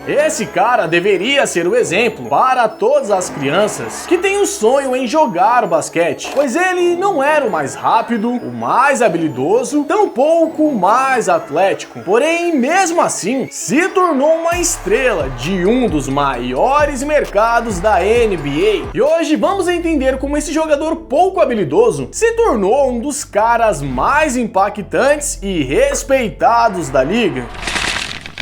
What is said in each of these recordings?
Esse cara deveria ser o exemplo para todas as crianças que têm o sonho em jogar basquete, pois ele não era o mais rápido, o mais habilidoso, tampouco o mais atlético. Porém, mesmo assim, se tornou uma estrela de um dos maiores mercados da NBA. E hoje vamos entender como esse jogador pouco habilidoso se tornou um dos caras mais impactantes e respeitados da liga.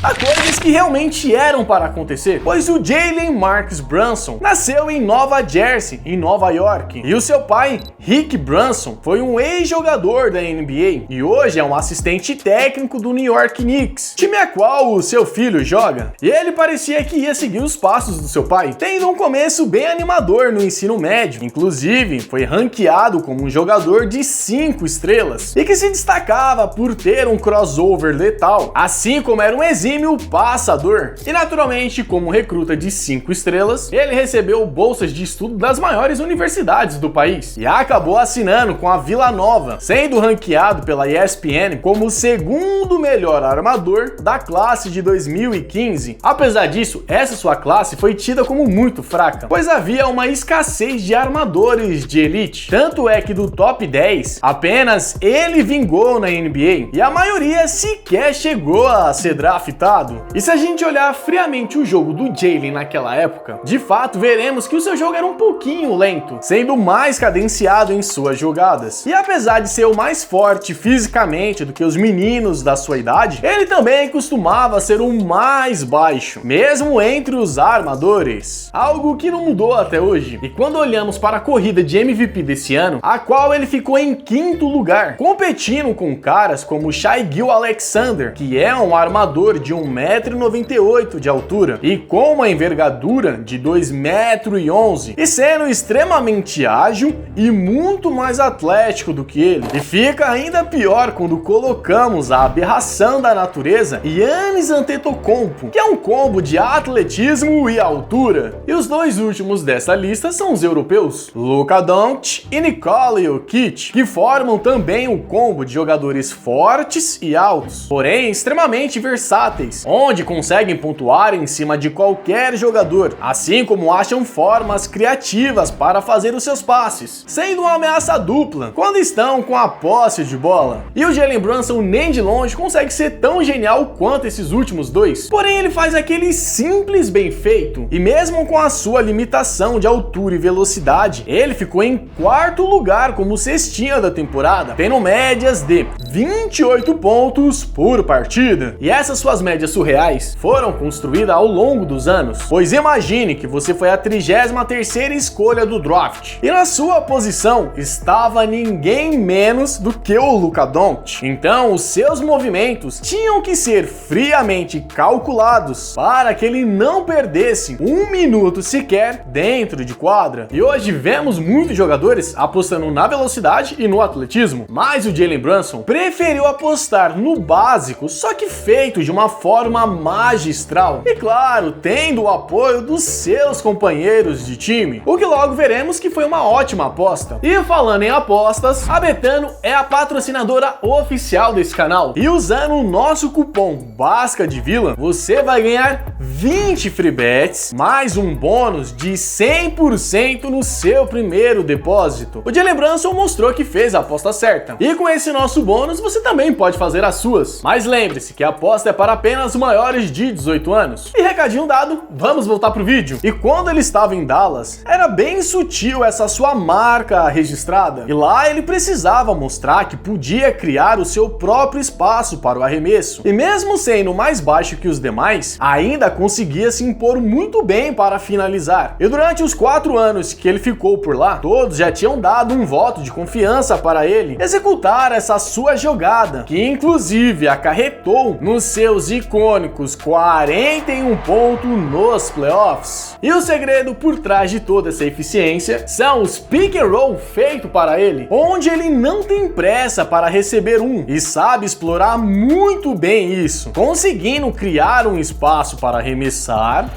Há coisas que realmente eram para acontecer, pois o Jalen Marcus Brunson nasceu em Nova Jersey, em Nova York, e o seu pai, Rick Brunson, foi um ex-jogador da NBA e hoje é um assistente técnico do New York Knicks, time a qual o seu filho joga. E ele parecia que ia seguir os passos do seu pai, tendo um começo bem animador no ensino médio, inclusive foi ranqueado como um jogador de 5 estrelas e que se destacava por ter um crossover letal, assim como era um exímio passador. E naturalmente, como recruta de 5 estrelas, ele recebeu bolsas de estudo das maiores universidades do país e acabou assinando com a Vila Nova, sendo ranqueado pela ESPN como o segundo melhor armador da classe de 2015. Apesar disso, essa sua classe foi tida como muito fraca, pois havia uma escassez de armadores de elite. Tanto é que do top 10, apenas ele vingou na NBA e a maioria sequer chegou a ser draftado. E se a gente olhar friamente o jogo do Jalen naquela época, de fato veremos que o seu jogo era um pouquinho lento, sendo mais cadenciado em suas jogadas. E apesar de ser o mais forte fisicamente do que os meninos da sua idade, ele também costumava ser o mais baixo, mesmo entre os armadores. Algo que não mudou até hoje. E quando olhamos para a corrida de MVP desse ano, a qual ele ficou em 5º lugar, competindo com caras como Shai Gilgeous-Alexander, que é um armador de 1,98 m de altura e com uma envergadura de 2,11 m, e sendo extremamente ágil e muito mais atlético do que ele. E fica ainda pior quando colocamos a aberração da natureza Giannis Antetokounmpo, que é um combo de atletismo e altura. E os dois últimos dessa lista são os europeus, Luka Doncic e Nikola Jokic, que formam também um combo de jogadores fortes e altos, porém extremamente versáteis, onde conseguem pontuar em cima de qualquer jogador, assim como acham formas criativas para fazer os seus passes, sendo uma ameaça dupla quando estão com a posse de bola. E o Jalen Brunson nem de longe consegue ser tão genial quanto esses últimos dois, porém ele faz aquele simples bem feito, e mesmo com a sua limitação de altura e velocidade, ele ficou em 4º lugar como cestinha da temporada, tendo médias de 28 pontos por partida. E essas suas médias surreais foram construídas ao longo dos anos, pois imagine que você foi a 33ª escolha do draft e na sua posição estava ninguém menos do que o Luka Doncic. Então os seus movimentos tinham que ser friamente calculados para que ele não perdesse 1 minuto sequer dentro de quadra. E hoje vemos muitos jogadores apostando na velocidade e no atletismo, mas o Jalen Brunson preferiu apostar no básico, só que feito de uma forma magistral. E claro, tendo o apoio dos seus companheiros de time, o que logo veremos que foi uma ótima aposta. E falando em apostas, a Betano é a patrocinadora oficial desse canal. E usando o nosso cupom BASCADEVILA, você vai ganhar 20 free bets, mais um bônus de 100% no seu primeiro depósito. O Jalen Brunson mostrou que fez a aposta certa. E com esse nosso bônus, você também pode fazer as suas. Mas lembre-se que a aposta é para apenas maiores de 18 anos. E recadinho dado, vamos voltar pro vídeo. E quando ele estava em Dallas, era bem sutil essa sua marca registrada. E lá ele precisava mostrar que podia criar o seu próprio espaço para o arremesso. E mesmo sendo mais baixo que os demais, ainda conseguia se impor muito bem para finalizar. E durante os 4 anos que ele ficou por lá, todos já tinham dado um voto de confiança para ele executar essa sua jogada, que inclusive acarretou nos seus icônicos 41 pontos nos playoffs. E o segredo por trás de toda essa eficiência são os pick and roll feito para ele, onde ele não tem pressa para receber e sabe explorar muito bem isso, conseguindo criar um espaço para arremessar.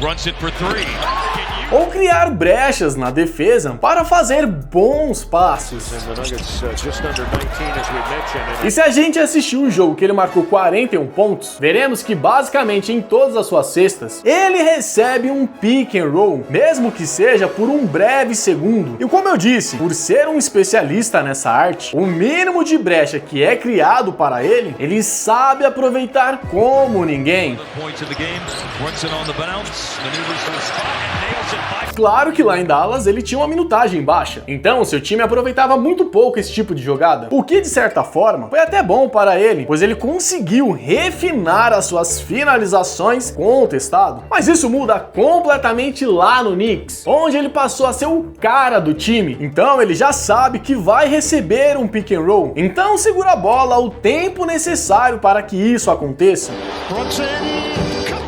Runs it for 3. ou criar brechas na defesa para fazer bons passos. E se a gente assistir um jogo que ele marcou 41 pontos, veremos que basicamente em todas as suas cestas, ele recebe um pick and roll, mesmo que seja por um breve segundo. E como eu disse, por ser um especialista nessa arte, o mínimo de brecha que é criado para ele sabe aproveitar como ninguém. Claro que lá em Dallas ele tinha uma minutagem baixa, então seu time aproveitava muito pouco esse tipo de jogada, o que de certa forma foi até bom para ele, pois ele conseguiu refinar as suas finalizações com o testado. Mas isso muda completamente lá no Knicks, onde ele passou a ser o cara do time, então ele já sabe que vai receber um pick and roll, então segura a bola o tempo necessário para que isso aconteça.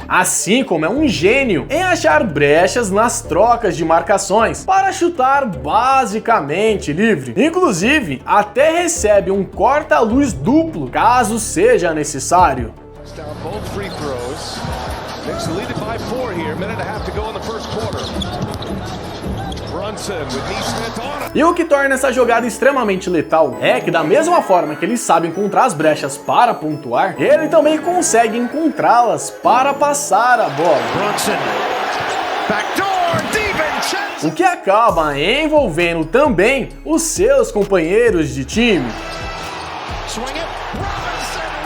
Assim como é um gênio em achar brechas nas trocas de marcações para chutar basicamente livre. Inclusive, até recebe um corta-luz duplo caso seja necessário. E o que torna essa jogada extremamente letal é que, da mesma forma que ele sabe encontrar as brechas para pontuar, ele também consegue encontrá-las para passar a bola. O que acaba envolvendo também os seus companheiros de time.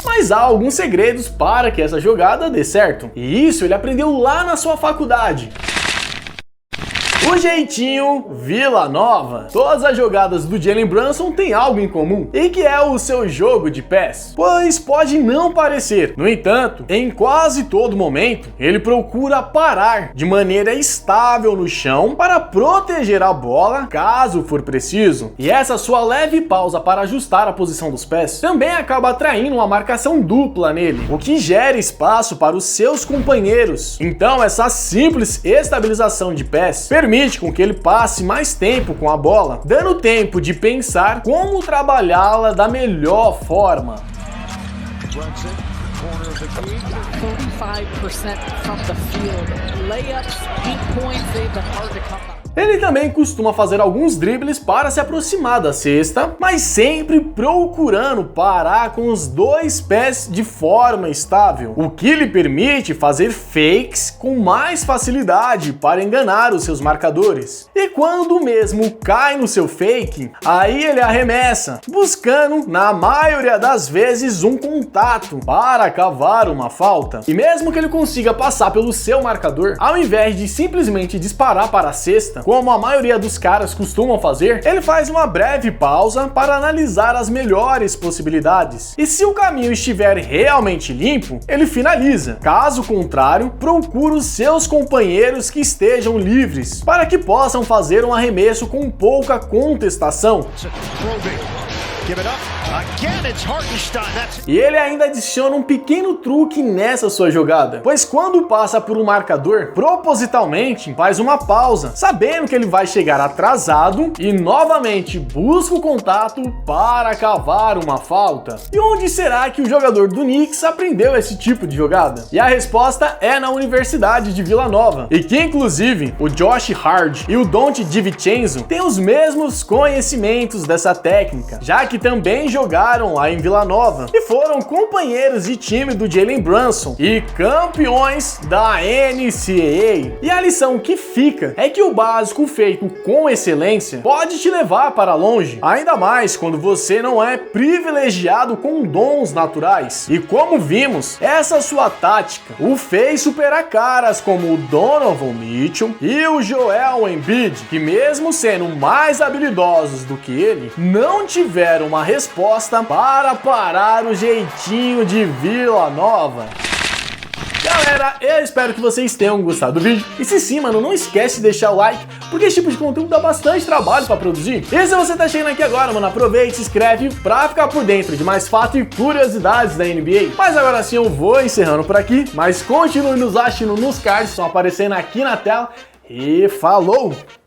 Mas há alguns segredos para que essa jogada dê certo, e isso ele aprendeu lá na sua faculdade. O jeitinho Vila Nova. Todas as jogadas do Jalen Brunson têm algo em comum, e que é o seu jogo de pés. Pois pode não parecer, no entanto, em quase todo momento, ele procura parar de maneira estável no chão para proteger a bola caso for preciso. E essa sua leve pausa para ajustar a posição dos pés também acaba atraindo uma marcação dupla nele, o que gera espaço para os seus companheiros. Então essa simples estabilização de pés permite com que ele passe mais tempo com a bola, dando tempo de pensar como trabalhá-la da melhor forma. 35% from the field. Layups, 8 points, they've been hard to come by. Ele também costuma fazer alguns dribles para se aproximar da cesta, mas sempre procurando parar com os dois pés de forma estável, o que lhe permite fazer fakes com mais facilidade para enganar os seus marcadores. E quando mesmo cai no seu fake, aí ele arremessa, buscando, na maioria das vezes, um contato para cavar uma falta. E mesmo que ele consiga passar pelo seu marcador, ao invés de simplesmente disparar para a cesta, como a maioria dos caras costumam fazer, ele faz uma breve pausa para analisar as melhores possibilidades. E se o caminho estiver realmente limpo, ele finaliza. Caso contrário, procura os seus companheiros que estejam livres, para que possam fazer um arremesso com pouca contestação. E ele ainda adiciona um pequeno truque nessa sua jogada, pois quando passa por um marcador, propositalmente faz uma pausa, sabendo que ele vai chegar atrasado e novamente busca o contato para cavar uma falta. E onde será que o jogador do Knicks aprendeu esse tipo de jogada? E a resposta é na Universidade de Vila Nova, e que inclusive o Josh Hart e o Donte DiVincenzo têm os mesmos conhecimentos dessa técnica, já que também jogaram lá em Vila Nova e foram companheiros de time do Jalen Brunson e campeões da NCAA. E a lição que fica é que o básico feito com excelência pode te levar para longe, ainda mais quando você não é privilegiado com dons naturais. E como vimos, essa sua tática o fez superar caras como o Donovan Mitchell e o Joel Embiid, que mesmo sendo mais habilidosos do que ele, não tiveram uma resposta para parar o jeitinho de Vila Nova. Galera, eu espero que vocês tenham gostado do vídeo. E se sim, mano, não esquece de deixar o like, porque esse tipo de conteúdo dá bastante trabalho pra produzir. E se você tá chegando aqui agora, mano, aproveite, se inscreve pra ficar por dentro de mais fatos e curiosidades da NBA. Mas agora sim eu vou encerrando por aqui, mas continue nos assistindo nos cards que estão aparecendo aqui na tela. E falou!